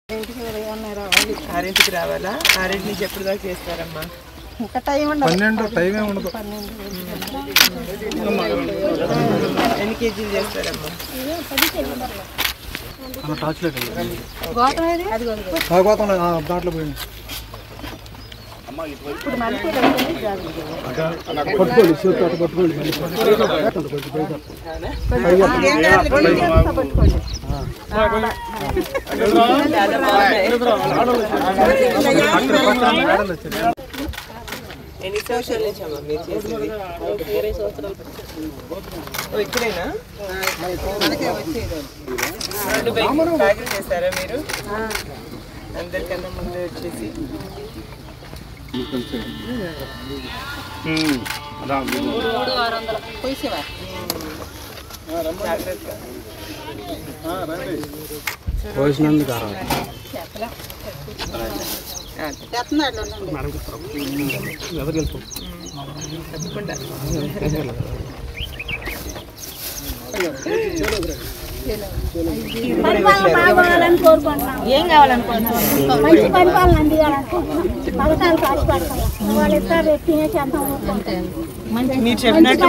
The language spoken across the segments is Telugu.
6ంటికి రావాలా? 6 నుంచి ఎప్పుడు దాకా చేస్తారమ్మా? ఇంకా టైం ఉండదు. 12 టైం ఉండదు. ఎన్ని కేజీలు చేస్తారమ్మా? దాంట్లో పోయింది. ఇప్పుడు మనకి పట్టుకోండి, చేతి అటు పట్టుకోండి. ఎన్ని సంవత్సరాల నుంచి అమ్మా మీరు చేసేది? 20 సంవత్సరాలు. ఇక్కడేనా? బ్యాగులు చేస్తారా మీరు? అందరికన్నా ముందు వచ్చేసి పరిపాలన బాగోవాలని కోరుకుంటున్నాం. ఏం కావాలనుకుంటున్నాం? మంచి పరిపాలన అందియాలనుకుంటున్నాం. పథకాలు కాచిపడతాం వాళ్ళు ఇస్తారు తినేసేంతం. మీరు చెప్పినట్టు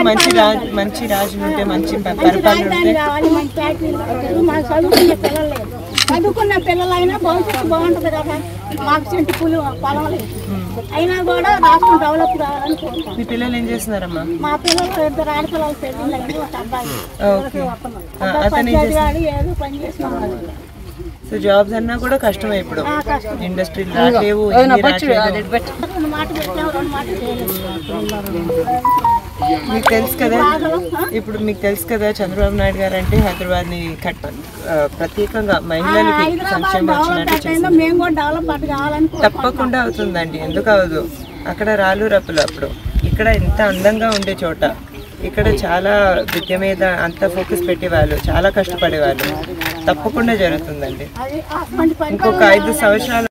మంచి రాజు ఉంటే మంచి పరిపాలన కావాలి, మంచి ఫ్యాక్టరీలు మాకు చదువుకునే పిల్లలు లేదు. చదువుకున్న పిల్లలైనా భవిష్యత్తు బాగుంటుంది కదా. మాకు చెంటు పొలం లేదు అయినా కూడా రాష్ట్రం డెవలప్ కావాలని కోరుకుంటాం. మీ పిల్లలు ఏం చేస్తున్నారమ్మా? మా పిల్లలు 2 ఆడపిల్లలు పెళ్ళిళ్ళు అయింది. ఒక అబ్బాయి ఏదో పని చేసుకున్నాడు. సో జాబ్స్ అన్నా కూడా కష్టమే ఇప్పుడు. ఇండస్ట్రీలు రాలేవు. మాట పెట్టాము, 2 మాటలు చేయలేదు. మీకు తెలుసు కదా, ఇప్పుడు మీకు తెలుసు కదా చంద్రబాబు నాయుడు గారు అంటే హైదరాబాద్ని ప్రత్యేకంగా మహిళలకి సంక్షేమం వచ్చినట్టు మేము కూడా డెవలప్మెంట్ కావాలని తప్పకుండా అవుతుందండి. ఎందుకు అవ్వదు? అక్కడ రాళ్ళు రప్పులు అప్పుడు, ఇక్కడ ఎంత అందంగా ఉండే చోట ఇక్కడ చాలా విద్య మీద అంత ఫోకస్ పెట్టేవాళ్ళు, చాలా కష్టపడేవాళ్ళు. తప్పకుండా జరుగుతుందండి. ఇంకొక 5 సంవత్సరాలు